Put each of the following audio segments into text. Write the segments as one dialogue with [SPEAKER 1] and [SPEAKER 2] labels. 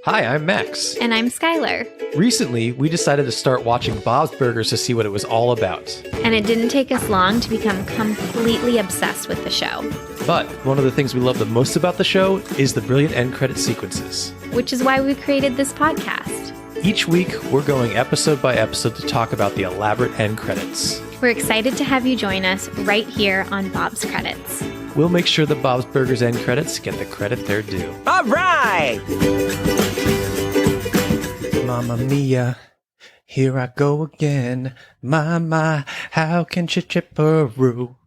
[SPEAKER 1] Hi, I'm Max.
[SPEAKER 2] And I'm Skylar.
[SPEAKER 1] Recently, we decided to start watching Bob's Burgers to see what it was all about.
[SPEAKER 2] And it didn't take us long to become completely obsessed with the show.
[SPEAKER 1] But one of the things we love the most about the show is the brilliant end credit sequences.
[SPEAKER 2] Which is why we created this podcast.
[SPEAKER 1] Each week, we're going episode by episode to talk about the elaborate end credits.
[SPEAKER 2] We're excited to have you join us right here on Bob's Credits.
[SPEAKER 1] We'll make sure the Bob's Burgers end credits get the credit they're due.
[SPEAKER 3] All right!
[SPEAKER 1] Mamma mia, here I go again. My, how can chipperoo?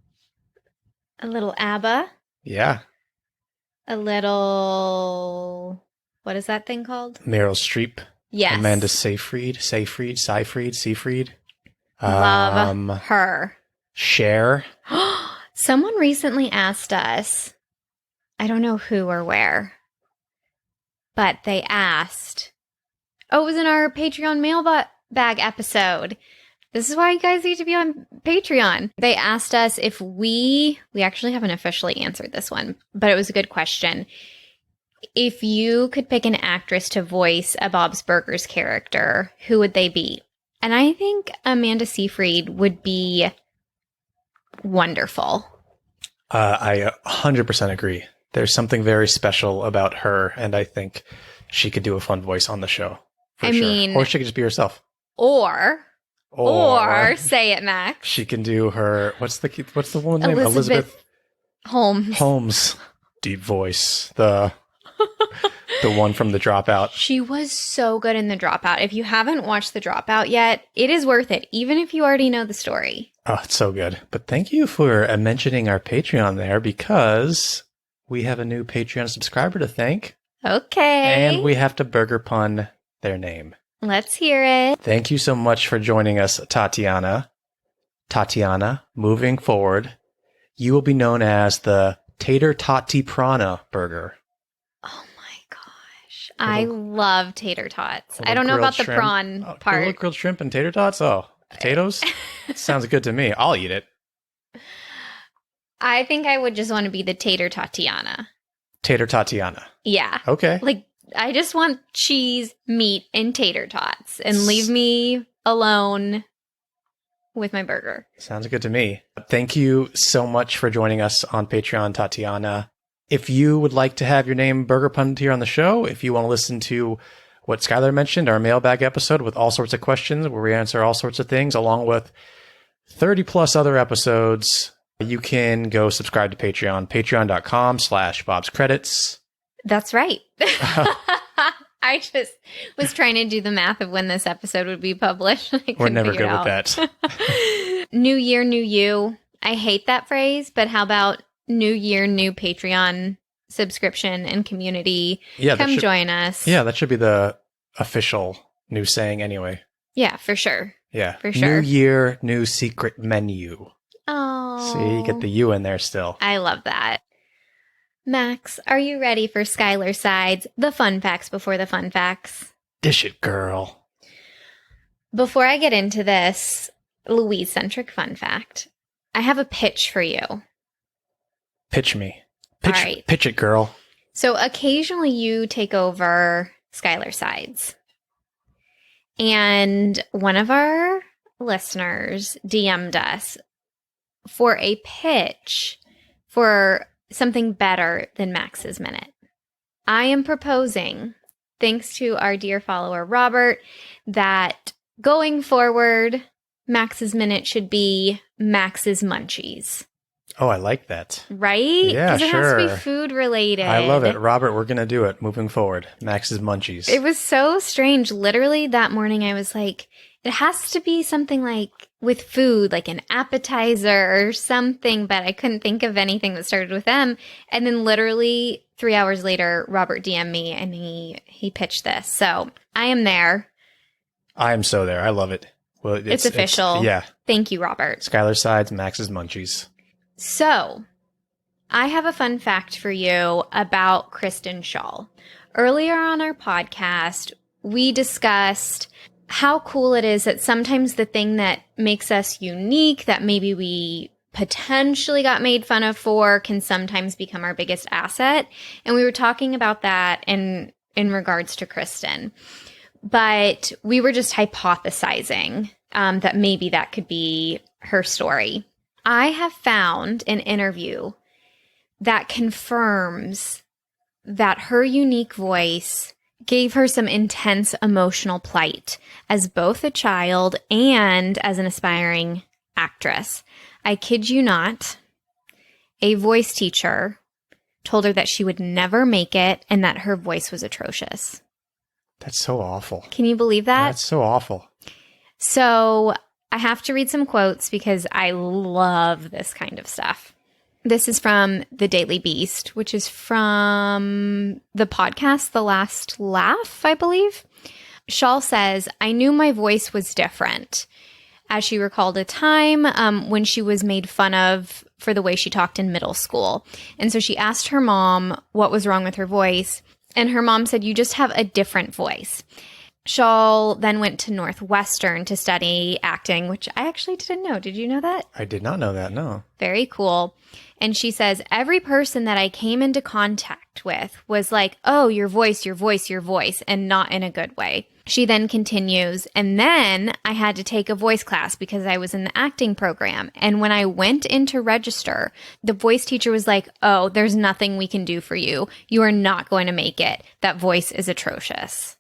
[SPEAKER 2] A little ABBA.
[SPEAKER 1] Yeah.
[SPEAKER 2] A little... What is that thing called?
[SPEAKER 1] Meryl Streep.
[SPEAKER 2] Yes.
[SPEAKER 1] Amanda Seyfried.
[SPEAKER 2] Love her.
[SPEAKER 1] Cher.
[SPEAKER 2] Someone recently asked us, I don't know who or where, but they asked, it was in our Patreon mailbag episode. This is why you guys need to be on Patreon. They asked us if we actually haven't officially answered this one, but it was a good question. If you could pick an actress to voice a Bob's Burgers character, who would they be? And I think Amanda Seyfried would be wonderful.
[SPEAKER 1] I 100% agree. There's something very special about her, and I think she could do a fun voice on the show.
[SPEAKER 2] I mean...
[SPEAKER 1] Or she could just be herself.
[SPEAKER 2] Or say it, Max.
[SPEAKER 1] She can do her... What's the woman's name?
[SPEAKER 2] Elizabeth
[SPEAKER 1] Holmes. Deep voice. The one from The Dropout.
[SPEAKER 2] She was so good in The Dropout. If you haven't watched The Dropout yet, it is worth it, even if you already know the story.
[SPEAKER 1] Oh, it's so good. But thank you for mentioning our Patreon there, because we have a new Patreon subscriber to thank.
[SPEAKER 2] Okay.
[SPEAKER 1] And we have to burger pun their name.
[SPEAKER 2] Let's hear it.
[SPEAKER 1] Thank you so much for joining us, Tatiana. Tatiana, moving forward, you will be known as the Tater Toti Prana Burger.
[SPEAKER 2] Oh my gosh. I love tater tots. I don't know about the prawn part.
[SPEAKER 1] Little grilled shrimp and tater tots? Oh, potatoes? Sounds good to me. I'll eat it.
[SPEAKER 2] I think I would just want to be the Tater Tatiana.
[SPEAKER 1] Tater Tatiana.
[SPEAKER 2] Yeah.
[SPEAKER 1] Okay.
[SPEAKER 2] Like, I just want cheese, meat, and tater tots, and leave me alone with my burger.
[SPEAKER 1] Sounds good to me. Thank you so much for joining us on Patreon, Tatiana. If you would like to have your name burger punned here on the show, if you want to listen to what Skylar mentioned, our mailbag episode with all sorts of questions where we answer all sorts of things, along with 30 plus other episodes, you can go subscribe to Patreon, patreon.com/BobsCredits. That's
[SPEAKER 2] right. I just was trying to do the math of when this episode would be published.
[SPEAKER 1] We're never good with that.
[SPEAKER 2] New year, new you. I hate that phrase, but how about new year, new Patreon subscription and community?
[SPEAKER 1] Yeah,
[SPEAKER 2] come join us.
[SPEAKER 1] Yeah, that should be the official new saying anyway.
[SPEAKER 2] Yeah, for sure.
[SPEAKER 1] Yeah.
[SPEAKER 2] For sure.
[SPEAKER 1] New year, new secret menu.
[SPEAKER 2] Oh.
[SPEAKER 1] See, you get the U in there still.
[SPEAKER 2] I love that. Max, are you ready for Skylar Sides, the fun facts before the fun facts?
[SPEAKER 1] Dish it, girl.
[SPEAKER 2] Before I get into this Louise-centric fun fact, I have a pitch for you.
[SPEAKER 1] Pitch me.
[SPEAKER 2] All right.
[SPEAKER 1] Pitch it, girl.
[SPEAKER 2] So occasionally you take over Skylar Sides. And one of our listeners DM'd us for a pitch for something better than Max's Minute. I am proposing, thanks to our dear follower Robert, that going forward, Max's Minute should be Max's Munchies.
[SPEAKER 1] Oh, I like that.
[SPEAKER 2] Right?
[SPEAKER 1] Yeah,
[SPEAKER 2] sure. Because it has to be food related.
[SPEAKER 1] I love it. Robert, we're going to do it moving forward. Max's Munchies.
[SPEAKER 2] It was so strange. Literally that morning I was like, it has to be something like with food, like an appetizer or something, but I couldn't think of anything that started with M. And then literally 3 hours later, Robert DM'd me and he pitched this. So I am there.
[SPEAKER 1] I am so there. I love it. Well,
[SPEAKER 2] it's official.
[SPEAKER 1] Yeah.
[SPEAKER 2] Thank you, Robert.
[SPEAKER 1] Skylar Sides, Max's Munchies.
[SPEAKER 2] So I have a fun fact for you about Kristen Schaal. Earlier on our podcast, we discussed how cool it is that sometimes the thing that makes us unique, that maybe we potentially got made fun of for, can sometimes become our biggest asset. And we were talking about that and in regards to Kristen. But we were just hypothesizing that maybe that could be her story. I have found an interview that confirms that her unique voice gave her some intense emotional plight as both a child and as an aspiring actress. I kid you not, a voice teacher told her that she would never make it and that her voice was atrocious.
[SPEAKER 1] That's so awful.
[SPEAKER 2] Can you believe that?
[SPEAKER 1] That's so awful.
[SPEAKER 2] So I have to read some quotes because I love this kind of stuff. This is from The Daily Beast, which is from the podcast The Last Laugh, I believe. Shaw says, "I knew my voice was different," as she recalled a time when she was made fun of for the way she talked in middle school. And so she asked her mom what was wrong with her voice. And her mom said, "You just have a different voice." Shaw then went to Northwestern to study acting, which I actually didn't know. Did you know that?
[SPEAKER 1] I did not know that, no.
[SPEAKER 2] Very cool. And she says, "Every person that I came into contact with was like, oh, your voice, your voice, your voice," and not in a good way. She then continues, "And then I had to take a voice class because I was in the acting program. And when I went in to register, the voice teacher was like, oh, there's nothing we can do for you. You are not going to make it. That voice is atrocious."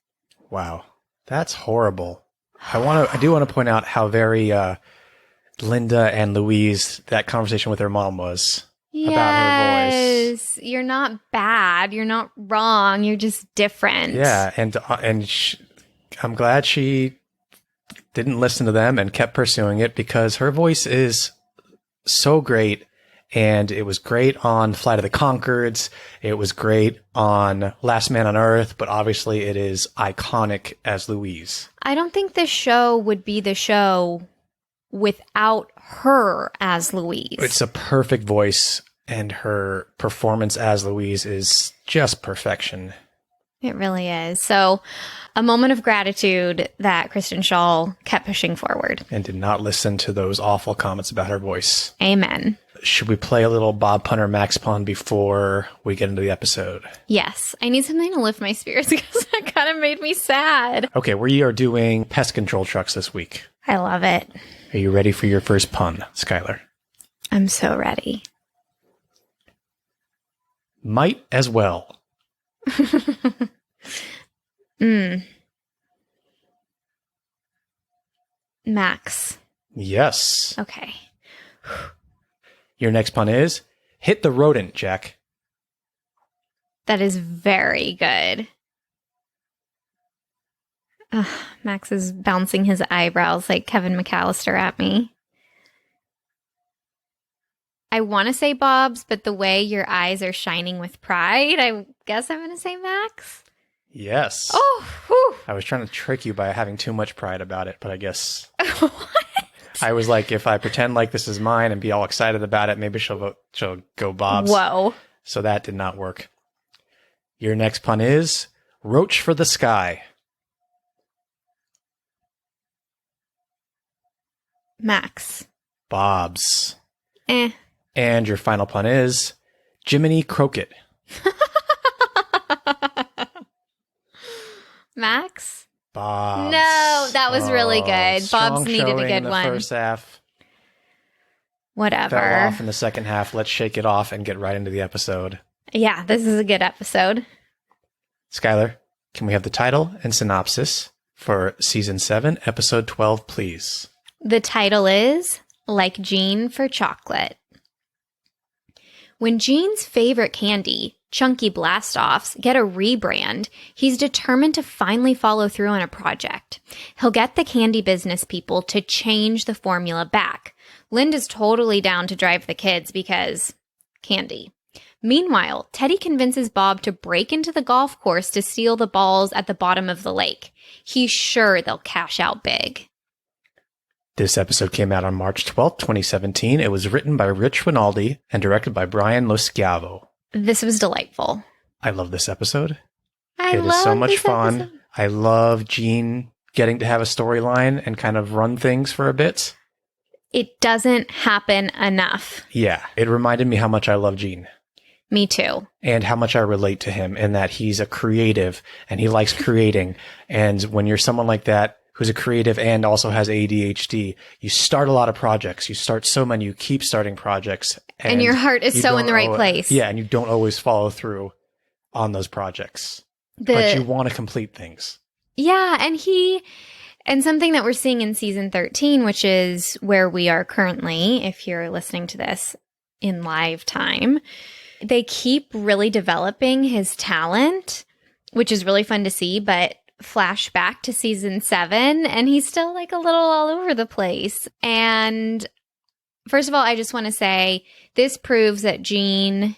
[SPEAKER 1] Wow. That's horrible. I do want to point out how very Linda and Louise, that conversation with her mom was about her voice.
[SPEAKER 2] Yes, you're not bad. You're not wrong. You're just different.
[SPEAKER 1] Yeah, and I'm glad she didn't listen to them and kept pursuing it because her voice is so great. And it was great on Flight of the Conchords. It was great on Last Man on Earth, but obviously it is iconic as Louise.
[SPEAKER 2] I don't think this show would be the show without her as Louise.
[SPEAKER 1] It's a perfect voice, and her performance as Louise is just perfection.
[SPEAKER 2] It really is. So, a moment of gratitude that Kristen Schaal kept pushing forward.
[SPEAKER 1] And did not listen to those awful comments about her voice.
[SPEAKER 2] Amen.
[SPEAKER 1] Should we play a little Bob Punter Max Pun before we get into the episode?
[SPEAKER 2] Yes. I need something to lift my spirits because that kind of made me sad.
[SPEAKER 1] Okay, we are doing pest control trucks this week.
[SPEAKER 2] I love it.
[SPEAKER 1] Are you ready for your first pun, Skylar?
[SPEAKER 2] I'm so ready.
[SPEAKER 1] Might as well.
[SPEAKER 2] Max.
[SPEAKER 1] Yes.
[SPEAKER 2] Okay.
[SPEAKER 1] Your next pun is, hit the rodent, Jack.
[SPEAKER 2] That is very good. Max is bouncing his eyebrows like Kevin McAllister at me. I want to say Bob's, but the way your eyes are shining with pride, I guess I'm going to say Max.
[SPEAKER 1] Yes.
[SPEAKER 2] Oh, whew.
[SPEAKER 1] I was trying to trick you by having too much pride about it, but I guess
[SPEAKER 2] What?
[SPEAKER 1] I was like, if I pretend like this is mine and be all excited about it, maybe she'll go Bob's.
[SPEAKER 2] Whoa.
[SPEAKER 1] So that did not work. Your next pun is roach for the sky.
[SPEAKER 2] Max.
[SPEAKER 1] Bob's.
[SPEAKER 2] Eh.
[SPEAKER 1] And your final pun is Jiminy Crooked.
[SPEAKER 2] Max?
[SPEAKER 1] Bob's.
[SPEAKER 2] No, that was really good.
[SPEAKER 1] Strong
[SPEAKER 2] Bob's needed a
[SPEAKER 1] showing
[SPEAKER 2] good
[SPEAKER 1] in the
[SPEAKER 2] one.
[SPEAKER 1] first half.
[SPEAKER 2] Whatever.
[SPEAKER 1] Fell off in the second half. Let's shake it off and get right into the episode.
[SPEAKER 2] Yeah, this is a good episode.
[SPEAKER 1] Skylar, can we have the title and synopsis for Season 7, Episode 12, please?
[SPEAKER 2] The title is Like Jean for Chocolate. When Jean's favorite candy, Chunky Blastoffs, get a rebrand, he's determined to finally follow through on a project. He'll get the candy business people to change the formula back. Linda's totally down to drive the kids because candy. Meanwhile, Teddy convinces Bob to break into the golf course to steal the balls at the bottom of the lake. He's sure they'll cash out big.
[SPEAKER 1] This episode came out on March 12th, 2017. It was written by Rich Rinaldi and directed by Brian Lo Schiavo.
[SPEAKER 2] This was delightful.
[SPEAKER 1] I love this episode.
[SPEAKER 2] It
[SPEAKER 1] is so much fun. I love Jean getting to have a storyline and kind of run things for a bit.
[SPEAKER 2] It doesn't happen enough.
[SPEAKER 1] Yeah, it reminded me how much I love Jean.
[SPEAKER 2] Me too.
[SPEAKER 1] And how much I relate to him in that he's a creative and he likes creating. And when you're someone like that, who's a creative and also has ADHD, you start a lot of projects. You start so many, you keep starting projects.
[SPEAKER 2] And your heart is so in the right place.
[SPEAKER 1] Yeah, and you don't always follow through on those projects. But you want to complete things.
[SPEAKER 2] Yeah, and something that we're seeing in season 13, which is where we are currently, if you're listening to this in live time, they keep really developing his talent, which is really fun to see, but flashback to season 7 and he's still like a little all over the place. And first of all, I just want to say this proves that Gene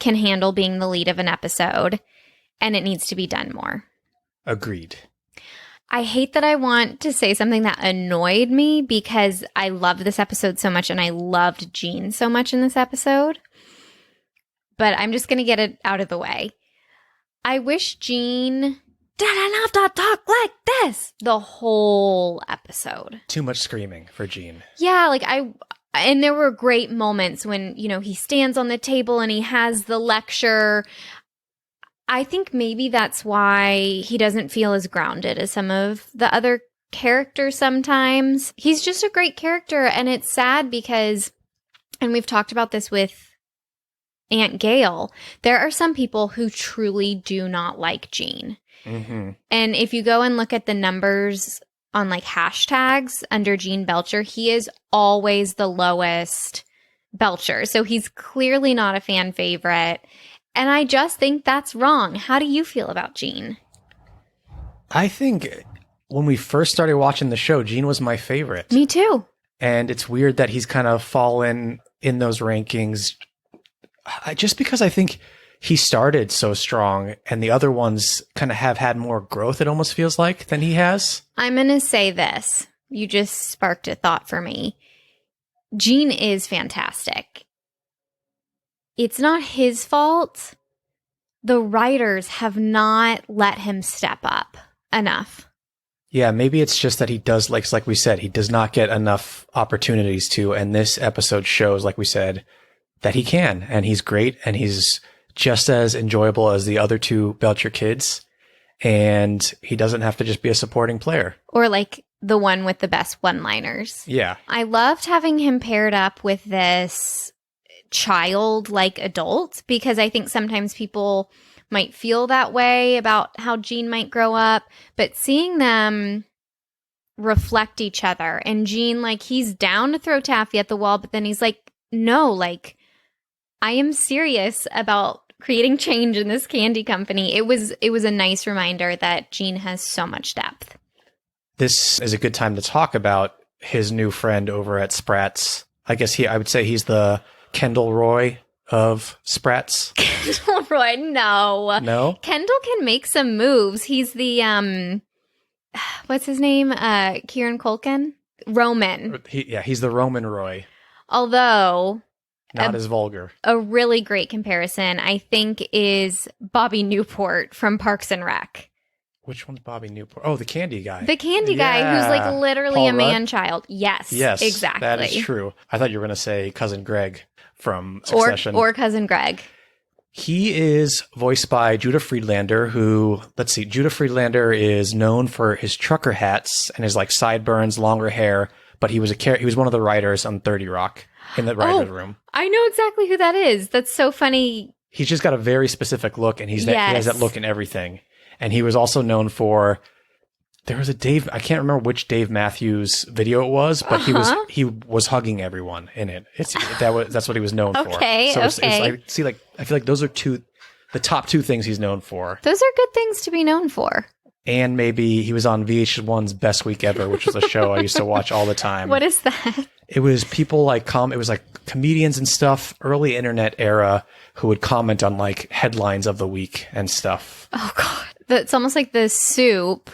[SPEAKER 2] can handle being the lead of an episode and it needs to be done more.
[SPEAKER 1] Agreed.
[SPEAKER 2] I hate that I want to say something that annoyed me because I loved this episode so much and I loved Gene so much in this episode. But I'm just going to get it out of the way. I wish Gene didn't have to talk like this the whole episode.
[SPEAKER 1] Too much screaming for Gene.
[SPEAKER 2] Yeah, and there were great moments when, he stands on the table and he has the lecture. I think maybe that's why he doesn't feel as grounded as some of the other characters sometimes. He's just a great character, and it's sad because, and we've talked about this with Aunt Gail, there are some people who truly do not like Gene.
[SPEAKER 1] Mm-hmm.
[SPEAKER 2] And if you go and look at the numbers on hashtags under Gene Belcher, he is always the lowest Belcher. So he's clearly not a fan favorite. And I just think that's wrong. How do you feel about Gene?
[SPEAKER 1] I think when we first started watching the show, Gene was my favorite.
[SPEAKER 2] Me too.
[SPEAKER 1] And it's weird that he's kind of fallen in those rankings just because I think he started so strong and the other ones kind of have had more growth, it almost feels like, than he has.
[SPEAKER 2] I'm going to say this. You just sparked a thought for me. Gene is fantastic. It's not his fault. The writers have not let him step up enough.
[SPEAKER 1] Yeah, maybe it's just that he does, like we said, he does not get enough opportunities to, and this episode shows, like we said, that he can, and he's great, and he's just as enjoyable as the other two Belcher kids, and he doesn't have to just be a supporting player.
[SPEAKER 2] Or the one with the best one-liners.
[SPEAKER 1] Yeah.
[SPEAKER 2] I loved having him paired up with this child-like adult, because I think sometimes people might feel that way about how Gene might grow up, but seeing them reflect each other, and Gene, he's down to throw taffy at the wall, but then he's like, no, I am serious about creating change in this candy company. It was a nice reminder that Gene has so much depth.
[SPEAKER 1] This is a good time to talk about his new friend over at Spratz. I guess I would say he's the Kendall Roy of Spratz.
[SPEAKER 2] Kendall Roy, no.
[SPEAKER 1] No?
[SPEAKER 2] Kendall can make some moves. He's the, what's his name? Kieran Culkin? Roman.
[SPEAKER 1] He's the Roman Roy.
[SPEAKER 2] Although...
[SPEAKER 1] Not as vulgar. A
[SPEAKER 2] really great comparison, I think, is Bobby Newport from Parks and Rec.
[SPEAKER 1] Which one's Bobby Newport? Oh, the candy guy.
[SPEAKER 2] The candy guy who's literally
[SPEAKER 1] Paul
[SPEAKER 2] a
[SPEAKER 1] Rudd?
[SPEAKER 2] man-child. Yes, exactly.
[SPEAKER 1] That is true. I thought you were going to say Cousin Greg from Succession.
[SPEAKER 2] Or Cousin Greg.
[SPEAKER 1] He is voiced by Judah Friedlander, who, Judah Friedlander is known for his trucker hats and his sideburns, longer hair, but he was one of the writers on 30 Rock. In the writer's room. I
[SPEAKER 2] know exactly who that is. That's so funny.
[SPEAKER 1] He's just got a very specific look, and he has that look in everything. And he was also known for, there was a Dave, I can't remember which Dave Matthews video it was, but he was hugging everyone in it. That's what he was known for.
[SPEAKER 2] Okay,
[SPEAKER 1] so I feel like those are the top two things he's known for.
[SPEAKER 2] Those are good things to be known for.
[SPEAKER 1] And maybe he was on VH1's Best Week Ever, which was a show I used to watch all the time.
[SPEAKER 2] What is that?
[SPEAKER 1] It was people it was comedians and stuff, early internet era, who would comment on headlines of the week and stuff.
[SPEAKER 2] Oh God. It's almost like the Soup.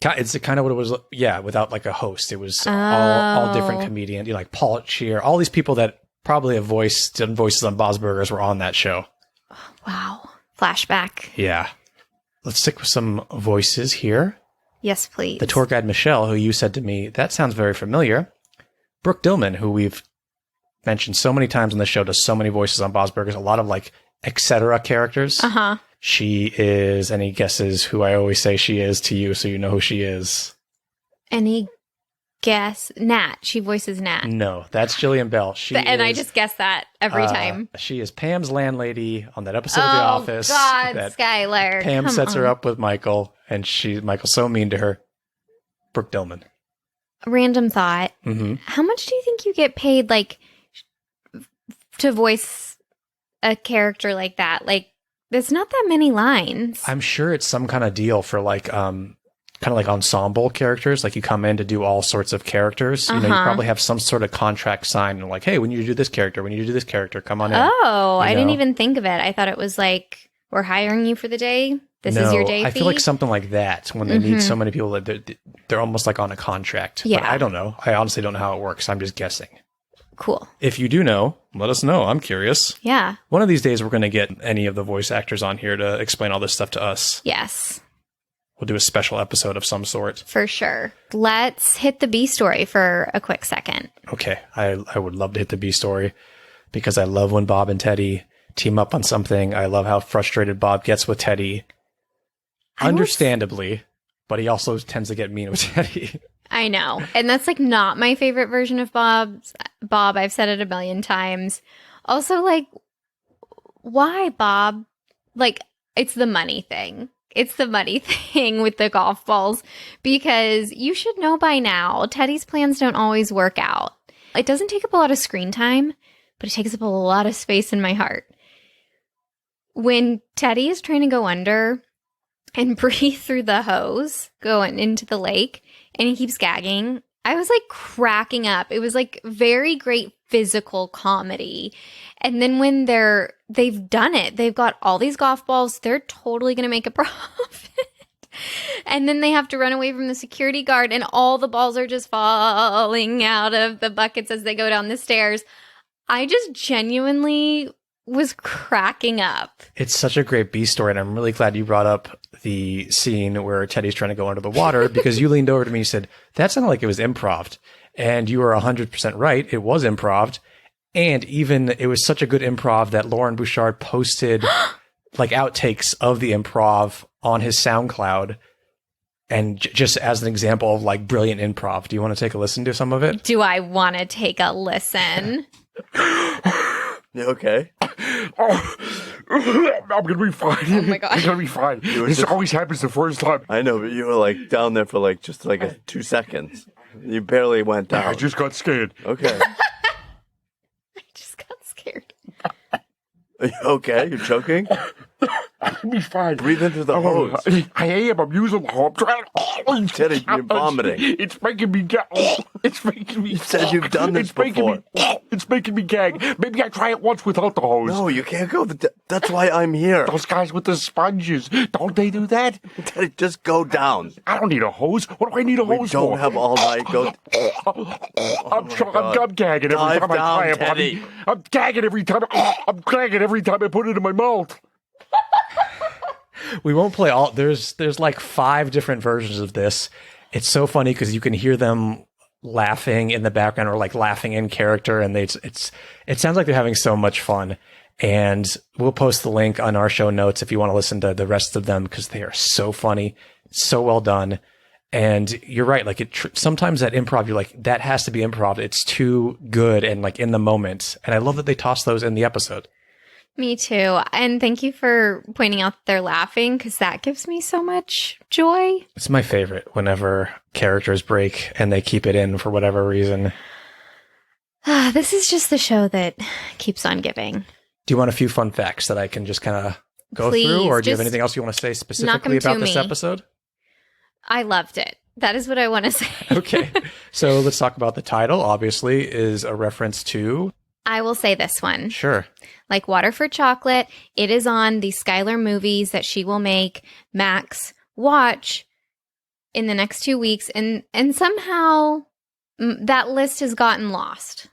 [SPEAKER 1] It's kind of what it was. Yeah. Without a host. It was all different comedians, Paul Scheer, all these people that probably have done voices on Bob's Burgers were on that show.
[SPEAKER 2] Wow. Flashback.
[SPEAKER 1] Yeah. Let's stick with some voices here.
[SPEAKER 2] Yes, please.
[SPEAKER 1] The tour guide, Michelle, who you said to me, that sounds very familiar. Brooke Dillman, who we've mentioned so many times on the show, does so many voices on Bob's Burgers, a lot of etc. characters.
[SPEAKER 2] Uh-huh.
[SPEAKER 1] She is, any guesses who I always say she is to you so you know who she is?
[SPEAKER 2] Any guess? Nat. She voices Nat.
[SPEAKER 1] No, that's Jillian Bell.
[SPEAKER 2] I just guess that every time.
[SPEAKER 1] She is Pam's landlady on that episode of The Office.
[SPEAKER 2] Oh, God,
[SPEAKER 1] that
[SPEAKER 2] Skylar.
[SPEAKER 1] Pam sets her up with Michael, and Michael's so mean to her. Brooke Dillman.
[SPEAKER 2] Random thought.
[SPEAKER 1] Mm-hmm.
[SPEAKER 2] How much do you think you get paid, like, to voice a character like that? Like, there's not that many lines.
[SPEAKER 1] I'm sure it's some kind of deal for, like, kind of like ensemble characters. Like, you come in to do all sorts of characters. You know, you probably have some sort of contract signed. And like, hey, when you do this character, come on in.
[SPEAKER 2] Oh, I didn't
[SPEAKER 1] know?
[SPEAKER 2] even think of it. I thought it was like, we're hiring you for the day. This is your day fee?
[SPEAKER 1] I feel like something like that when they need so many people that they're almost like on a contract.
[SPEAKER 2] Yeah.
[SPEAKER 1] But I don't know. I honestly don't know how it works. I'm just guessing.
[SPEAKER 2] Cool.
[SPEAKER 1] If you do know, let us know. I'm curious.
[SPEAKER 2] Yeah.
[SPEAKER 1] One of these days, we're going to get any of the voice actors on here to explain all this stuff to us.
[SPEAKER 2] Yes.
[SPEAKER 1] We'll do a special episode of some sort.
[SPEAKER 2] For sure. Let's hit the B story for a quick second.
[SPEAKER 1] Okay. I would love to hit the B story because I love when Bob and Teddy team up on something. I love how frustrated Bob gets with Teddy. Understandably, but he also tends to get mean with Teddy.
[SPEAKER 2] I know. And that's like not my favorite version of Bob. I've said it a million times. Also, like, why Bob? Like, it's the money thing. It's the money thing with the golf balls because you should know by now, Teddy's plans don't always work out. It doesn't take up a lot of screen time, but it takes up a lot of space in my heart. When Teddy is trying to go under and breathe through the hose going into the lake and he keeps gagging, I was like cracking up. It was like very great physical comedy. And then when they've done it, they've got all these golf balls, they're totally going to make a profit. And then they have to run away from the security guard and all the balls are just falling out of the buckets as they go down the stairs. I just genuinely was cracking up.
[SPEAKER 1] It's such a great B story, and I'm really glad you brought up the scene where Teddy's trying to go under the water because you leaned over to me and said, that sounded like it was improv. And you were 100% right. It was improv. And even it was such a good improv that Lauren Bouchard posted like outtakes of the improv on his SoundCloud. And just as an example of like brilliant improv, do you want to take a listen to some of it?
[SPEAKER 2] Do I want to take a listen?
[SPEAKER 3] Okay.
[SPEAKER 4] I'm gonna be fine.
[SPEAKER 2] Oh my God.
[SPEAKER 4] I'm gonna be fine. This always happens the first time.
[SPEAKER 3] I know, but you were like down there for like just like 2 seconds. You barely went down.
[SPEAKER 4] I just got scared.
[SPEAKER 3] Okay.
[SPEAKER 2] I just got scared.
[SPEAKER 3] Are you okay? You're choking?
[SPEAKER 4] I'll be fine.
[SPEAKER 3] Breathe into the hose.
[SPEAKER 4] I am. I'm using the hose.
[SPEAKER 3] Teddy, you're vomiting.
[SPEAKER 4] It's making me gag. It's making me.
[SPEAKER 3] You said you've done this before.
[SPEAKER 4] It's making me gag. Maybe I try it once without the hose.
[SPEAKER 3] No, you can't go. That's why I'm here.
[SPEAKER 4] Those guys with the sponges, don't they do that?
[SPEAKER 3] Teddy, just go down.
[SPEAKER 4] I don't need a hose. What do I need a
[SPEAKER 3] We
[SPEAKER 4] hose
[SPEAKER 3] don't
[SPEAKER 4] for?
[SPEAKER 3] have all night. Go.
[SPEAKER 4] I'm gagging every
[SPEAKER 3] Dive
[SPEAKER 4] time I try
[SPEAKER 3] down,
[SPEAKER 4] it, buddy.
[SPEAKER 3] Teddy.
[SPEAKER 4] I'm gagging every time. I'm gagging every time I put it in my mouth.
[SPEAKER 1] We won't play all. There's like 5 different versions of this. It's so funny because you can hear them laughing in the background or like laughing in character, and it sounds like they're having so much fun. And we'll post the link on our show notes if you want to listen to the rest of them because they are so funny, so well done. And you're right. Like sometimes that improv, you're like, that has to be improv. It's too good and like in the moment. And I love that they toss those in the episode.
[SPEAKER 2] Me too. And thank you for pointing out that they're laughing because that gives me so much joy.
[SPEAKER 1] It's my favorite whenever characters break and they keep it in for whatever reason.
[SPEAKER 2] This is just the show that keeps on giving.
[SPEAKER 1] Do you want a few fun facts that I can just kind of go
[SPEAKER 2] Please,
[SPEAKER 1] through? Or do you have
[SPEAKER 2] just
[SPEAKER 1] anything else you want to say
[SPEAKER 2] knock
[SPEAKER 1] specifically
[SPEAKER 2] 'em to
[SPEAKER 1] about this
[SPEAKER 2] me.
[SPEAKER 1] episode?
[SPEAKER 2] I loved it. That is what I want to say.
[SPEAKER 1] Okay. So let's talk about the title. Obviously is a reference to...
[SPEAKER 2] I will say this one.
[SPEAKER 1] Sure.
[SPEAKER 2] Like Water for Chocolate, it is on the Skylar movies that she will make Max watch in the next 2 weeks. And somehow that list has gotten lost.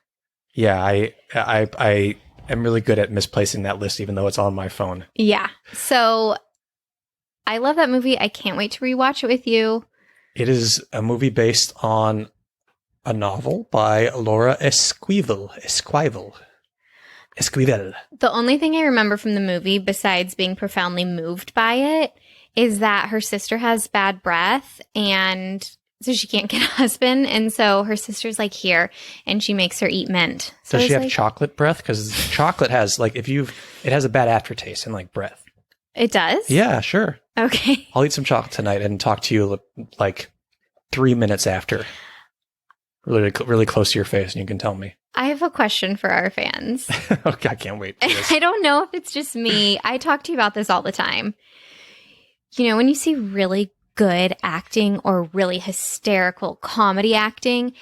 [SPEAKER 1] Yeah, I am really good at misplacing that list, even though it's on my phone.
[SPEAKER 2] Yeah. So I love that movie. I can't wait to rewatch it with you.
[SPEAKER 1] It is a movie based on a novel by Laura Esquivel. Esquivel.
[SPEAKER 2] The only thing I remember from the movie, besides being profoundly moved by it, is that her sister has bad breath and so she can't get a husband. And so her sister's like, here, and she makes her eat mint. So
[SPEAKER 1] Does she have
[SPEAKER 2] like,
[SPEAKER 1] chocolate breath? Because chocolate has like, it has a bad aftertaste and like breath.
[SPEAKER 2] It does?
[SPEAKER 1] Yeah, sure.
[SPEAKER 2] Okay.
[SPEAKER 1] I'll eat some chocolate tonight and talk to you like 3 minutes after. Really, really close to your face, and you can tell me.
[SPEAKER 2] I have a question for our fans.
[SPEAKER 1] Okay, I can't wait for this.
[SPEAKER 2] I don't know if it's just me. I talk to you about this all the time. You know, when you see really good acting or really hysterical comedy acting,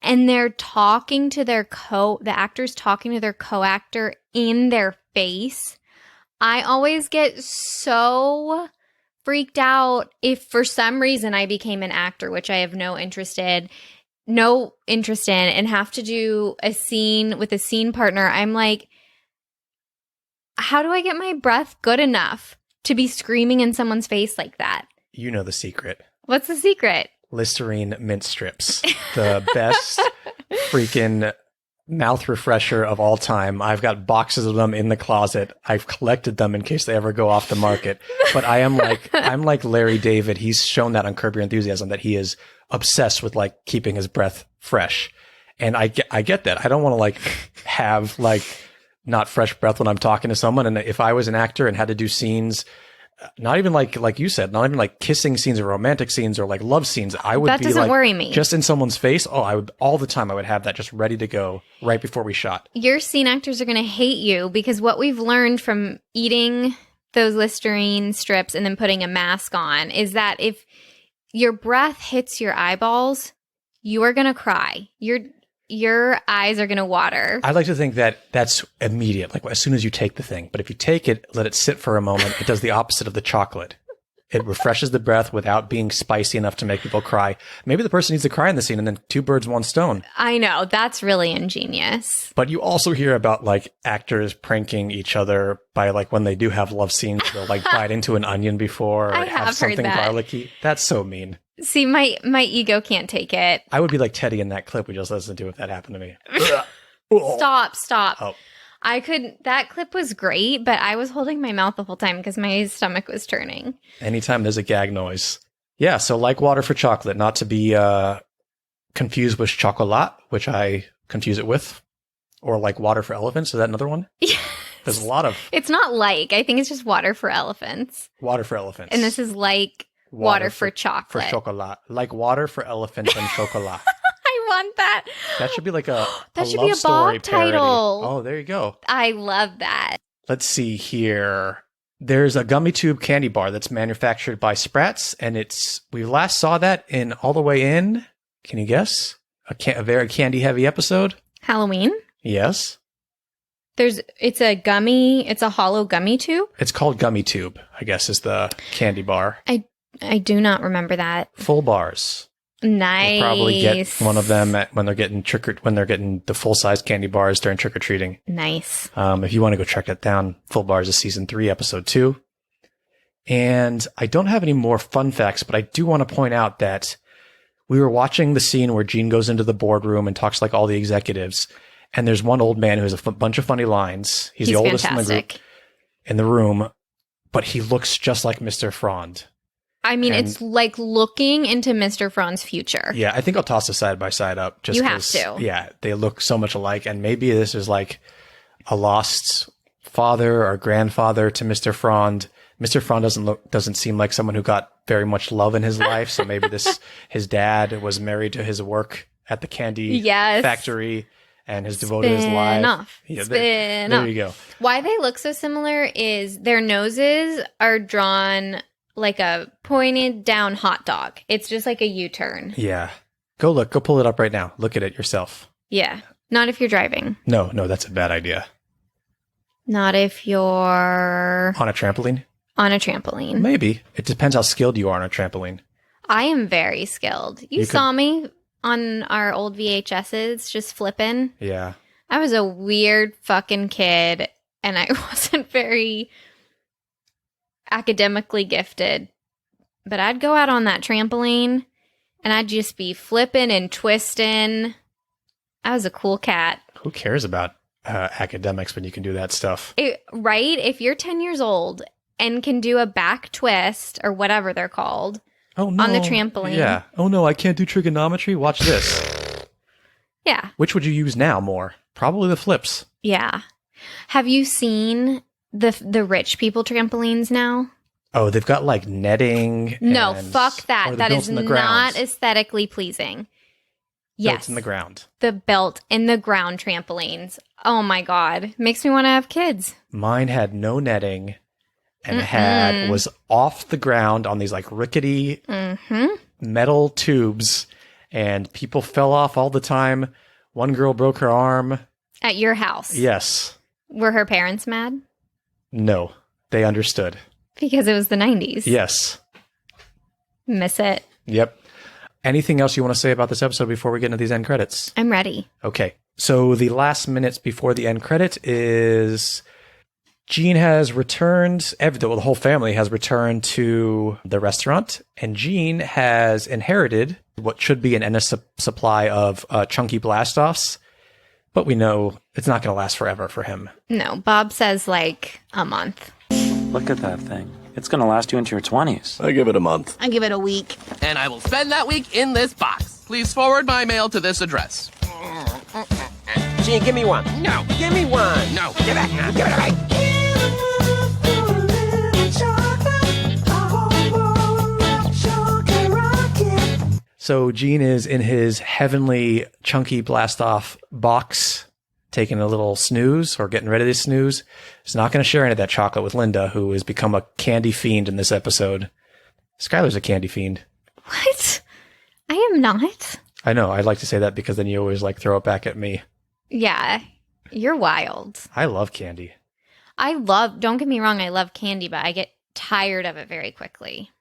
[SPEAKER 2] and they're talking to the actor's talking to their co-actor in their face, I always get so freaked out if for some reason I became an actor, which I have no interest in, and have to do a scene with a scene partner. I'm like, how do I get my breath good enough to be screaming in someone's face like that?
[SPEAKER 1] You know the secret.
[SPEAKER 2] What's the secret?
[SPEAKER 1] Listerine mint strips. The best freaking mouth refresher of all time. I've got boxes of them in the closet. I've collected them in case they ever go off the market. But I'm like Larry David. He's shown that on Curb Your Enthusiasm that he is obsessed with like keeping his breath fresh. And I get that. I don't want to like have like not fresh breath when I'm talking to someone. And if I was an actor and had to do scenes, not even like you said, not even like kissing scenes or romantic scenes or like love scenes, I would
[SPEAKER 2] That
[SPEAKER 1] be
[SPEAKER 2] doesn't
[SPEAKER 1] like
[SPEAKER 2] worry me.
[SPEAKER 1] just in someone's face. Oh, I would all the time. I would have that just ready to go right before we shot.
[SPEAKER 2] Your scene actors are going to hate you because what we've learned from eating those Listerine strips and then putting a mask on is that if your breath hits your eyeballs, you are going to cry. Your eyes are going to water.
[SPEAKER 1] I like to think that that's immediate, like as soon as you take the thing. But if you take it, let it sit for a moment, it does the opposite of the chocolate. It refreshes the breath without being spicy enough to make people cry. Maybe the person needs to cry in the scene and then two birds, one stone.
[SPEAKER 2] I know. That's really ingenious.
[SPEAKER 1] But you also hear about like actors pranking each other by like when they do have love scenes, they'll like bite into an onion before or
[SPEAKER 2] I have heard
[SPEAKER 1] something
[SPEAKER 2] that.
[SPEAKER 1] garlicky. That's so mean.
[SPEAKER 2] See, my ego can't take it.
[SPEAKER 1] I would be like Teddy in that clip we just listened to if that happened to me.
[SPEAKER 2] Stop.
[SPEAKER 1] Oh.
[SPEAKER 2] That clip was great, but I was holding my mouth the whole time because my stomach was turning.
[SPEAKER 1] Anytime there's a gag noise. Yeah, so like water for chocolate, not to be confused with chocolat, which I confuse it with, or like water for elephants. Is that another one?
[SPEAKER 2] Yes.
[SPEAKER 1] There's a lot of
[SPEAKER 2] It's not like. I think it's just water for elephants.
[SPEAKER 1] water for elephants.
[SPEAKER 2] And this is like water for chocolate.
[SPEAKER 1] For chocolat. Like water for elephants and chocolat.
[SPEAKER 2] I want that.
[SPEAKER 1] That should be like a
[SPEAKER 2] That should
[SPEAKER 1] love
[SPEAKER 2] be a
[SPEAKER 1] story
[SPEAKER 2] Bob
[SPEAKER 1] parody.
[SPEAKER 2] title.
[SPEAKER 1] Oh, there you go.
[SPEAKER 2] I love that.
[SPEAKER 1] Let's see here. There's a gummy tube candy bar that's manufactured by Spratz, and we last saw that in All the Way In. Can you guess? A very candy heavy episode.
[SPEAKER 2] Halloween?
[SPEAKER 1] Yes.
[SPEAKER 2] It's a hollow gummy tube.
[SPEAKER 1] It's called Gummy Tube, I guess, is the candy bar.
[SPEAKER 2] I do not remember that.
[SPEAKER 1] Full bars.
[SPEAKER 2] Nice.
[SPEAKER 1] You'll probably get one of them when they're getting the full size candy bars during trick or treating.
[SPEAKER 2] Nice.
[SPEAKER 1] If you want to go check it down, Full Bars is season 3, episode 2. And I don't have any more fun facts, but I do want to point out that we were watching the scene where Gene goes into the boardroom and talks like all the executives. And there's one old man who has a bunch of funny lines. He's the oldest
[SPEAKER 2] fantastic.
[SPEAKER 1] in the room, but he looks just like Mr. Frond.
[SPEAKER 2] I mean,
[SPEAKER 1] And-
[SPEAKER 2] it's like looking into Mr. Frond's future.
[SPEAKER 1] Yeah, I think I'll toss the side by side up. Just
[SPEAKER 2] You have
[SPEAKER 1] 'cause,
[SPEAKER 2] to.
[SPEAKER 1] Yeah, they look so much alike, and maybe this is like a lost father or grandfather to Mr. Frond. Mr. Frond doesn't seem like someone who got very much love in his life, so maybe his dad was married to his work at the candy factory and has devoted his life. There you go.
[SPEAKER 2] Why they look so similar is their noses are drawn like a pointed down hot dog. It's just like a U-turn.
[SPEAKER 1] Yeah, go pull it up right now. Look at it yourself.
[SPEAKER 2] Yeah. Not if you're driving.
[SPEAKER 1] No, that's a bad idea.
[SPEAKER 2] Not if you're
[SPEAKER 1] On a trampoline?
[SPEAKER 2] on a trampoline.
[SPEAKER 1] Maybe. It depends how skilled you are on a trampoline.
[SPEAKER 2] I am very skilled. You saw me on our old VHSs just flipping.
[SPEAKER 1] Yeah.
[SPEAKER 2] I was a weird fucking kid and I wasn't very academically gifted. But I'd go out on that trampoline and I'd just be flipping and twisting. I was a cool cat.
[SPEAKER 1] Who cares about academics when you can do that stuff.
[SPEAKER 2] Right? If you're 10 years old and can do a back twist or whatever they're called
[SPEAKER 1] Oh, no.
[SPEAKER 2] on the trampoline.
[SPEAKER 1] Yeah. Oh, no, I can't do trigonometry. Watch this.
[SPEAKER 2] Yeah.
[SPEAKER 1] Which would you use now more? Probably the flips.
[SPEAKER 2] Yeah. Have you seen the rich people trampolines now?
[SPEAKER 1] Oh, they've got like netting.
[SPEAKER 2] No,
[SPEAKER 1] and-
[SPEAKER 2] fuck that.
[SPEAKER 1] or
[SPEAKER 2] That
[SPEAKER 1] built
[SPEAKER 2] is
[SPEAKER 1] in the
[SPEAKER 2] not
[SPEAKER 1] ground.
[SPEAKER 2] aesthetically pleasing.
[SPEAKER 1] Built
[SPEAKER 2] Yes.
[SPEAKER 1] in the ground.
[SPEAKER 2] The built in the ground trampolines. Oh my God. Makes me want to have kids.
[SPEAKER 1] Mine had no netting and was off the ground on these like rickety metal tubes, and people fell off all the time. One girl broke her arm.
[SPEAKER 2] At your house.
[SPEAKER 1] Yes.
[SPEAKER 2] Were her parents mad?
[SPEAKER 1] No. They understood.
[SPEAKER 2] Because it was the 90s.
[SPEAKER 1] Yes.
[SPEAKER 2] Miss it.
[SPEAKER 1] Yep. Anything else you want to say about this episode before we get into these end credits?
[SPEAKER 2] I'm ready.
[SPEAKER 1] Okay. So the last minutes before the end credit is Jean has returned, the whole family has returned to the restaurant, and Jean has inherited what should be an endless supply of chunky blastoffs, but we know it's not going to last forever for him.
[SPEAKER 2] No, Bob says like a month.
[SPEAKER 5] Look at that thing. It's going to last you into your 20s.
[SPEAKER 3] I give it a month.
[SPEAKER 6] I give it a week.
[SPEAKER 7] And I will spend that week in this box. Please forward my mail to this address.
[SPEAKER 8] Gene, give me one.
[SPEAKER 7] No.
[SPEAKER 8] Give me one.
[SPEAKER 7] No.
[SPEAKER 8] Give it. Give it away.
[SPEAKER 1] So Jean is in his heavenly chunky blastoff box, taking a little snooze or getting ready to snooze. He's not going to share any of that chocolate with Linda, who has become a candy fiend in this episode. Skylar's a candy fiend.
[SPEAKER 2] What? I am not.
[SPEAKER 1] I know. I'd like to say that because then you always like throw it back at me.
[SPEAKER 2] Yeah. You're wild.
[SPEAKER 1] I love candy.
[SPEAKER 2] Don't get me wrong, I love candy, but I get tired of it very quickly.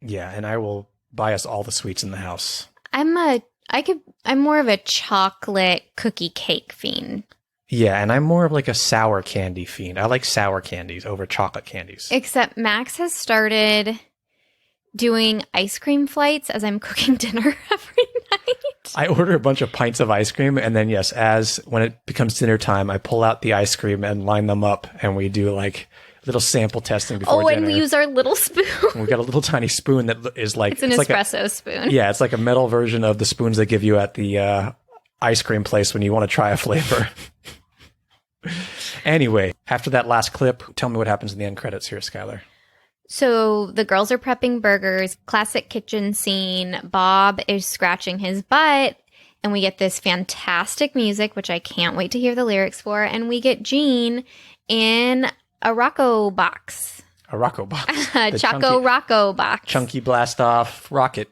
[SPEAKER 1] Yeah, and I will buy us all the sweets in the house.
[SPEAKER 2] I'm more of a chocolate cookie cake fiend.
[SPEAKER 1] Yeah, and I'm more of like a sour candy fiend. I like sour candies over chocolate candies.
[SPEAKER 2] Except Max has started doing ice cream flights as I'm cooking dinner every night.
[SPEAKER 1] I order a bunch of pints of ice cream, and then when it becomes dinner time, I pull out the ice cream and line them up, and we do like little sample testing before dinner.
[SPEAKER 2] And we use our little spoon.
[SPEAKER 1] We got a little tiny spoon that is like
[SPEAKER 2] It's an espresso spoon.
[SPEAKER 1] Yeah, it's like a metal version of the spoons they give you at the ice cream place when you want to try a flavor. Anyway, after that last clip, tell me what happens in the end credits here, Skylar.
[SPEAKER 2] So the girls are prepping burgers, classic kitchen scene. Bob is scratching his butt, and we get this fantastic music, which I can't wait to hear the lyrics for. And we get Jean in a Rocco box.
[SPEAKER 1] A Rocco box.
[SPEAKER 2] A Choco Rocco box.
[SPEAKER 1] Chunky blast off rocket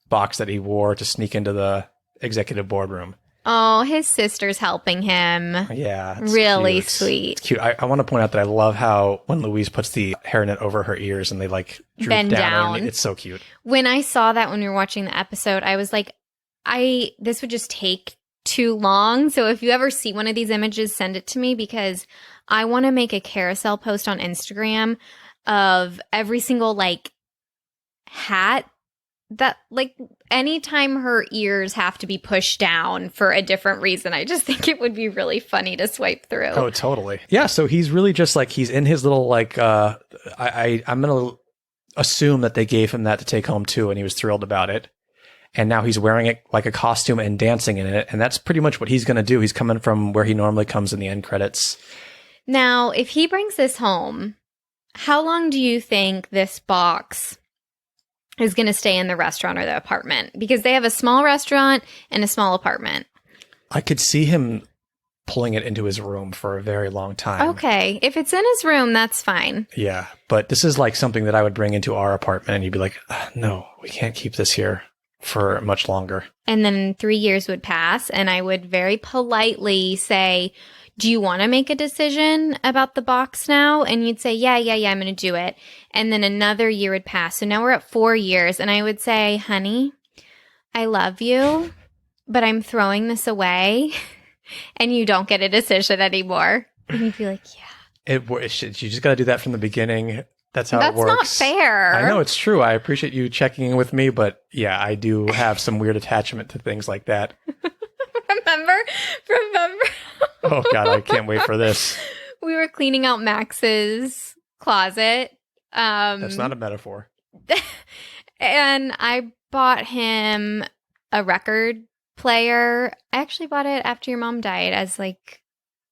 [SPEAKER 1] box that he wore to sneak into the executive boardroom.
[SPEAKER 2] Oh, his sister's helping him.
[SPEAKER 1] Yeah. It's
[SPEAKER 2] Really
[SPEAKER 1] cute.
[SPEAKER 2] sweet.
[SPEAKER 1] It's cute. I want to point out that I love how when Louise puts the hairnet over her ears and they like droop
[SPEAKER 2] Bend
[SPEAKER 1] down.
[SPEAKER 2] down.
[SPEAKER 1] It's so cute.
[SPEAKER 2] When I saw that when we were watching the episode, I was like, this would just take too long. So if you ever see one of these images, send it to me because I want to make a carousel post on Instagram of every single like hat that like anytime her ears have to be pushed down for a different reason. I just think it would be really funny to swipe through.
[SPEAKER 1] Oh, totally. Yeah. So he's really just like, he's in his little like, I'm going to assume that they gave him that to take home too. And he was thrilled about it. And now he's wearing it like a costume and dancing in it. And that's pretty much what he's going to do. He's coming from where he normally comes in the end credits.
[SPEAKER 2] Now, if he brings this home, how long do you think this box is going to stay in the restaurant or the apartment? Because they have a small restaurant and a small apartment.
[SPEAKER 1] I could see him pulling it into his room for a very long time.
[SPEAKER 2] Okay. If it's in his room, that's fine.
[SPEAKER 1] Yeah. But this is like something that I would bring into our apartment and you'd be like, no, we can't keep this here for much longer.
[SPEAKER 2] And then 3 years would pass and I would very politely say, do you want to make a decision about the box now? And you'd say, yeah, I'm going to do it. And then another year would pass. So now we're at 4 years. And I would say, honey, I love you, but I'm throwing this away and you don't get a decision anymore. And you'd be like, yeah.
[SPEAKER 1] You just got to do that from the begining. That's how it works.
[SPEAKER 2] That's not fair.
[SPEAKER 1] I know it's true. I appreciate you checking in with me, but yeah, I do have some weird attachment to things like that.
[SPEAKER 2] Remember
[SPEAKER 1] Oh God, I can't wait for this.
[SPEAKER 2] We were cleaning out Max's closet.
[SPEAKER 1] That's not a metaphor.
[SPEAKER 2] And I bought him a record player. I actually bought it after your mom died as like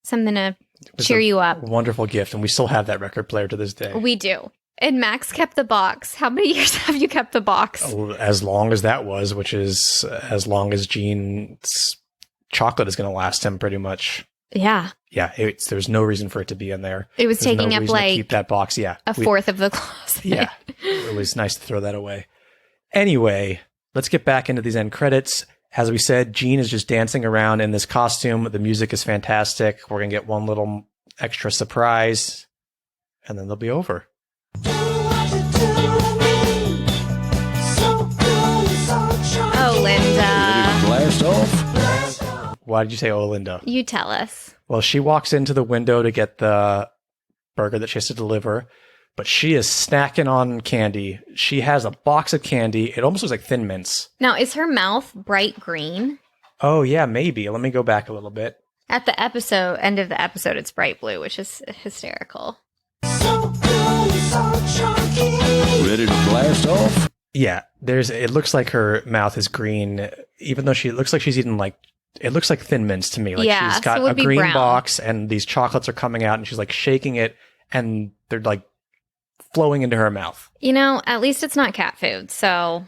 [SPEAKER 2] something to
[SPEAKER 1] It's
[SPEAKER 2] cheer
[SPEAKER 1] a
[SPEAKER 2] you up.
[SPEAKER 1] Wonderful gift, and we still have that record player to this day.
[SPEAKER 2] We do. And Max kept the box. How many years have you kept the box?
[SPEAKER 1] As long as that was, which is as long as Gene's chocolate is going to last him, pretty much.
[SPEAKER 2] Yeah.
[SPEAKER 1] Yeah, there's no reason for it to be in there.
[SPEAKER 2] It was
[SPEAKER 1] There's
[SPEAKER 2] taking
[SPEAKER 1] no
[SPEAKER 2] up
[SPEAKER 1] reason to
[SPEAKER 2] like
[SPEAKER 1] keep that box. Yeah,
[SPEAKER 2] a fourth of the closet.
[SPEAKER 1] Yeah, it was nice to throw that away. Anyway, let's get back into these end credits. As we said, Gene is just dancing around in this costume. The music is fantastic. We're gonna get one little extra surprise, and then they'll be over.
[SPEAKER 2] Oh, Linda.
[SPEAKER 4] Blast off.
[SPEAKER 1] Why did you say, "Oh, Linda"?
[SPEAKER 2] You tell us.
[SPEAKER 1] Well, she walks into the window to get the burger that she has to deliver, but she is snacking on candy. She has a box of candy. It almost looks like Thin Mints.
[SPEAKER 2] Now, is her mouth bright green?
[SPEAKER 1] Oh, yeah, maybe. Let me go back a little bit.
[SPEAKER 2] At the end of the episode, it's bright blue, which is hysterical.
[SPEAKER 4] Ready to blast off?
[SPEAKER 1] Yeah, it looks like her mouth is green, even though it looks like she's eating it looks like Thin Mints to me. Like
[SPEAKER 2] Yeah,
[SPEAKER 1] she's got
[SPEAKER 2] so it would
[SPEAKER 1] a
[SPEAKER 2] be
[SPEAKER 1] green
[SPEAKER 2] brown.
[SPEAKER 1] box and these chocolates are coming out and she's like shaking it and they're like flowing into her mouth.
[SPEAKER 2] You know, at least it's not cat food, so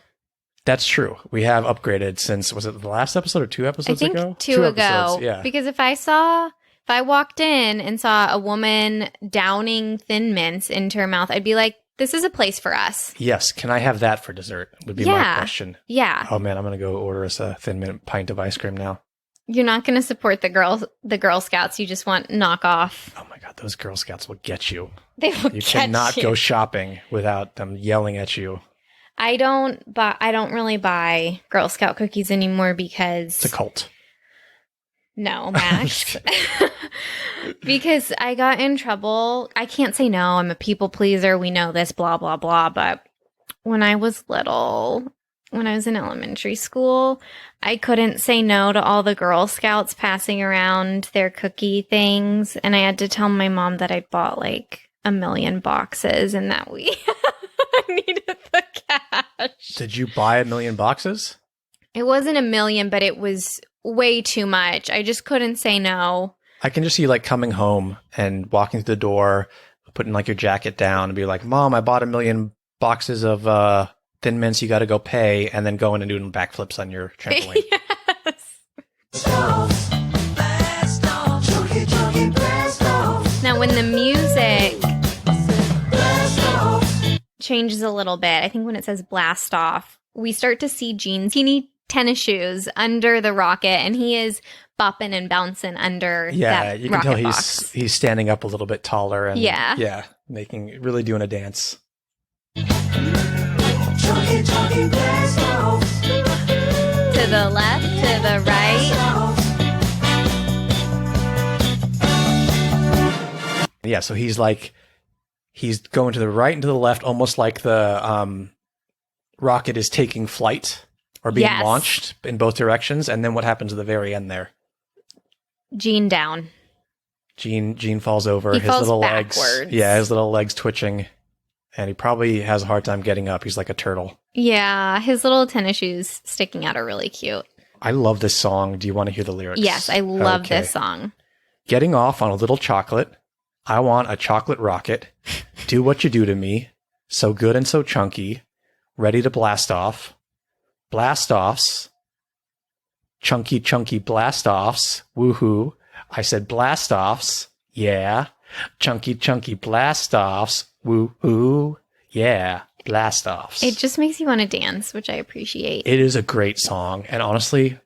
[SPEAKER 1] That's true. We have upgraded since, was it the last episode or 2
[SPEAKER 2] I
[SPEAKER 1] episodes
[SPEAKER 2] think
[SPEAKER 1] ago?
[SPEAKER 2] two ago.
[SPEAKER 1] episodes, yeah.
[SPEAKER 2] Because if I walked in and saw a woman downing Thin Mints into her mouth, I'd be like, this is a place for us.
[SPEAKER 1] Yes. Can I have that for dessert? Would be my
[SPEAKER 2] Yeah.
[SPEAKER 1] question.
[SPEAKER 2] Yeah.
[SPEAKER 1] Oh man, I'm going to go order us a Thin Mint pint of ice cream now.
[SPEAKER 2] You're not going to support the Girl Scouts. You just want knockoff.
[SPEAKER 1] Oh my God, those Girl Scouts will get you.
[SPEAKER 2] They will
[SPEAKER 1] You
[SPEAKER 2] get
[SPEAKER 1] cannot
[SPEAKER 2] you.
[SPEAKER 1] go shopping without them yelling at you.
[SPEAKER 2] I don't really buy Girl Scout cookies anymore because
[SPEAKER 1] It's a cult.
[SPEAKER 2] no, Max. Because I got in trouble. I can't say no. I'm a people pleaser. We know this, blah, blah, blah. But when I was little, when I was in elementary school, I couldn't say no to all the Girl Scouts passing around their cookie things. And I had to tell my mom that I bought like 1 million boxes and that we I needed the cash.
[SPEAKER 1] Did you buy 1 million boxes?
[SPEAKER 2] It wasn't 1 million, but it was way too much. I just couldn't say no.
[SPEAKER 1] I can just see you like coming home and walking through the door, putting like your jacket down and be like, Mom, I bought 1 million boxes of Thin Mints. You got to go pay, and then going and doing backflips on your trampoline.
[SPEAKER 2] Yes. Now, when the music changes a little bit, I think when it says blast off, we start to see Gene's teeny tennis shoes under the rocket, and he is bopping and bouncing under
[SPEAKER 1] Yeah,
[SPEAKER 2] that
[SPEAKER 1] you can tell
[SPEAKER 2] rocket box.
[SPEAKER 1] he's standing up a little bit taller and
[SPEAKER 2] Yeah.
[SPEAKER 1] really doing a dance.
[SPEAKER 2] To the left, to the right.
[SPEAKER 1] Yeah, so he's going to the right and to the left, almost like the rocket is taking flight or being
[SPEAKER 2] Yes.
[SPEAKER 1] launched in both directions. And then what happens at the very end there?
[SPEAKER 2] Gene down.
[SPEAKER 1] Gene falls over.
[SPEAKER 2] He
[SPEAKER 1] his
[SPEAKER 2] falls
[SPEAKER 1] little
[SPEAKER 2] backwards.
[SPEAKER 1] legs. Yeah, his little legs twitching. And he probably has a hard time getting up. He's like a turtle.
[SPEAKER 2] Yeah, his little tennis shoes sticking out are really cute.
[SPEAKER 1] I love this song. Do you want to hear the lyrics?
[SPEAKER 2] Yes, I love
[SPEAKER 1] Okay.
[SPEAKER 2] this song.
[SPEAKER 1] Getting off on a little chocolate. I want a chocolate rocket. Do what you do to me. So good and so chunky. Ready to blast off. Blast offs. Chunky, chunky blast offs. Woohoo. I said blast offs. Yeah. Chunky, chunky blast offs. Woohoo. Yeah. Blast offs.
[SPEAKER 2] It just makes you want to dance, which I appreciate.
[SPEAKER 1] It is a great song. And honestly,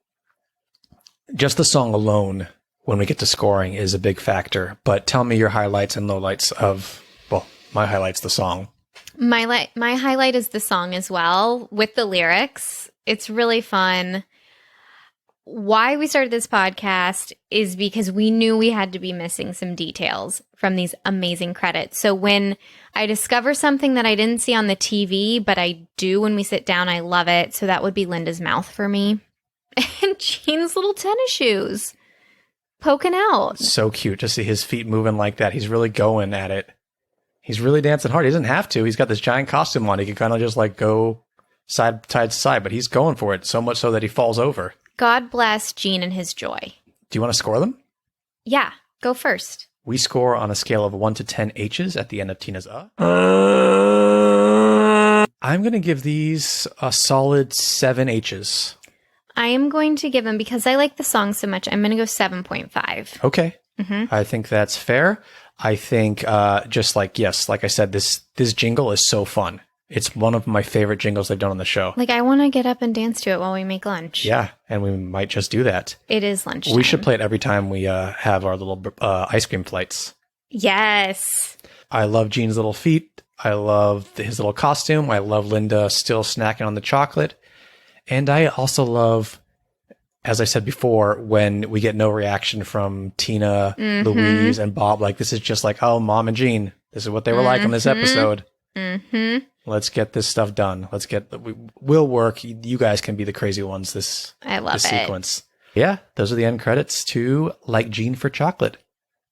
[SPEAKER 1] just the song alone, when we get to scoring, is a big factor. But tell me your highlights and lowlights of, well, my highlight's the song.
[SPEAKER 2] My highlight is the song as well, with the lyrics. It's really fun. Why we started this podcast is because we knew we had to be missing some details from these amazing credits. So when I discover something that I didn't see on the TV, but I do when we sit down, I love it. So that would be Linda's mouth for me. And Gene's little tennis shoes. poking out.
[SPEAKER 1] So cute to see his feet moving like that. He's really going at it. He's really dancing hard. He doesn't have to. He's got this giant costume on. He can kind of just like go side to side, but he's going for it so much so that he falls over.
[SPEAKER 2] God bless Gene and his joy.
[SPEAKER 1] Do you want to score them?
[SPEAKER 2] Yeah, go first.
[SPEAKER 1] We score on a scale of 1 to 10 H's at the end of Tina's I'm going to give these a solid 7 H's.
[SPEAKER 2] I am going to give them, because I like the song so much, I'm going to go 7.5.
[SPEAKER 1] Okay.
[SPEAKER 2] Mm-hmm.
[SPEAKER 1] I think that's fair. I think just like, yes, like I said, this jingle is so fun. It's one of my favorite jingles they've done on the show.
[SPEAKER 2] Like, I want to get up and dance to it while we make lunch.
[SPEAKER 1] Yeah, and we might just do that.
[SPEAKER 2] It is lunch.
[SPEAKER 1] We should play it every time we have our little ice cream flights.
[SPEAKER 2] Yes.
[SPEAKER 1] I love Gene's little feet. I love his little costume. I love Linda still snacking on the chocolate. And I also love, as I said before, when we get no reaction from Tina, Louise, and Bob. Like, this is just like, oh, Mom and Gene, this is what they were like on this episode.
[SPEAKER 2] Mm-hmm.
[SPEAKER 1] Let's get this stuff done. We'll work. You guys can be the crazy ones
[SPEAKER 2] I love
[SPEAKER 1] this
[SPEAKER 2] it.
[SPEAKER 1] sequence. Yeah, those are the end credits to Like Gene for Chocolate.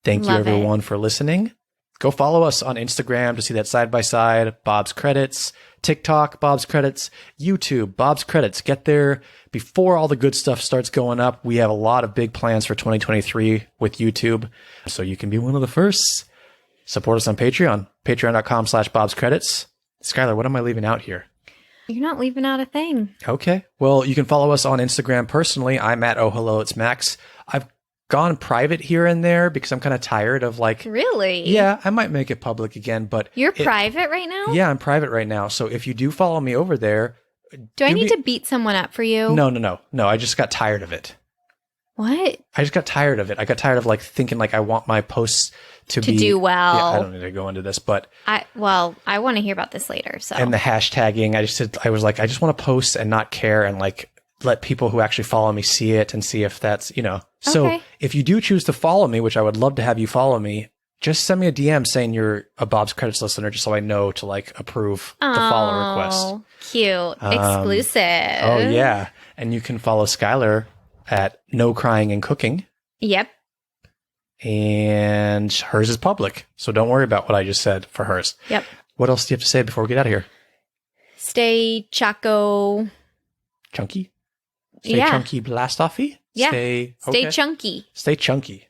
[SPEAKER 1] Thank you,
[SPEAKER 2] Love
[SPEAKER 1] everyone, for listening. Go follow us on Instagram to see that side-by-side, Bob's Credits, TikTok, Bob's Credits, YouTube, Bob's Credits. Get there before all the good stuff starts going up. We have a lot of big plans for 2023 with YouTube, so you can be one of the first. Support us on Patreon, patreon.com/Bob's Credits. Skylar, what am I leaving out here?
[SPEAKER 2] You're not leaving out a thing.
[SPEAKER 1] Okay. Well, you can follow us on Instagram personally. I'm at Oh Hello, It's Max. I've gone private here and there because I'm kind of tired of like...
[SPEAKER 2] Really?
[SPEAKER 1] Yeah, I might make it public again, but...
[SPEAKER 2] You're private right now?
[SPEAKER 1] Yeah, I'm private right now. So if you do follow me over there...
[SPEAKER 2] Do I need to beat someone up for you?
[SPEAKER 1] No. I just got tired of it.
[SPEAKER 2] What?
[SPEAKER 1] I just got tired of it. I got tired of like thinking like I want my posts to
[SPEAKER 2] do well.
[SPEAKER 1] Yeah, I don't need to go into this, but
[SPEAKER 2] I want to hear about this later. So
[SPEAKER 1] and the hashtagging, I was like, I just want to post and not care and like let people who actually follow me see it and see if that's So
[SPEAKER 2] Okay.
[SPEAKER 1] if you do choose to follow me, which I would love to have you follow me, just send me a DM saying you're a Bob's Credits listener, just so I know to like approve the follow request.
[SPEAKER 2] Oh, cute, exclusive.
[SPEAKER 1] Oh yeah, and you can follow Skylar at No Crying and Cooking.
[SPEAKER 2] Yep.
[SPEAKER 1] And hers is public, so don't worry about what I just said for hers.
[SPEAKER 2] Yep.
[SPEAKER 1] What else do you have to say before we get out of here?
[SPEAKER 2] Stay choco.
[SPEAKER 1] Chunky? Stay
[SPEAKER 2] Yeah.
[SPEAKER 1] chunky blast offy?
[SPEAKER 2] Yeah.
[SPEAKER 1] Stay
[SPEAKER 2] chunky.
[SPEAKER 1] Stay chunky.